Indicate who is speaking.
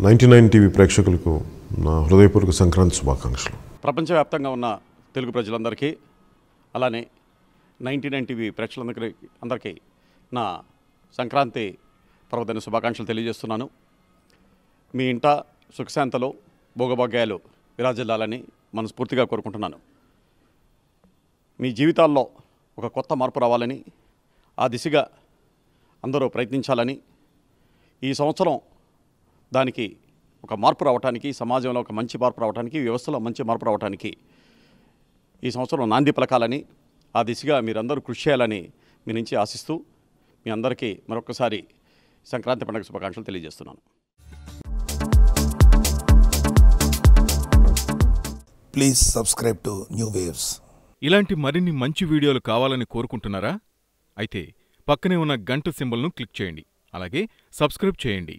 Speaker 1: 99 TV ప్రేక్షకులకు నా హృదయపూర్వక సంక్రాంతి శుభాకాంక్షలు.
Speaker 2: ప్రపంచవ్యాప్తంగా ఉన్న తెలుగు ప్రజలందరికీ అలానే 99 టీవీ ప్రేక్షకులందరికీ నా సంక్రాంతి పర్వదిన శుభాకాంక్షలు తెలియజేస్తున్నాను. మీ ఇంట సుఖశాంతలో భోగభాగ్యాలు విరాజిల్లాలని మనస్ఫూర్తిగా కోరుకుంటున్నాను. మీ జీవితాల్లో ఒక కొత్త మార్పు రావాలని, ఆ దిశగా అందరూ ప్రయత్నించాలని, ఈ సంవత్సరం దానికి ఒక మార్పు రావడానికి, సమాజంలో ఒక మంచి మార్పు రావడానికి, వ్యవస్థలో మంచి మార్పు రావడానికి ఈ సంవత్సరం నాంది పలకాలని, ఆ దిశగా మీరందరూ కృషి చేయాలని మీ నుంచి ఆశిస్తూ మీ అందరికీ మరొకసారి సంక్రాంతి పండుగ శుభాకాంక్షలు తెలియజేస్తున్నాను.
Speaker 3: Please subscribe to new waves.
Speaker 4: ఇలాంటి మరిన్ని మంచి వీడియోలు కావాలని కోరుకుంటున్నారా? అయితే పక్కనే ఉన్న గంట సింబల్ను క్లిక్ చేయండి. అలాగే సబ్స్క్రైబ్ చేయండి.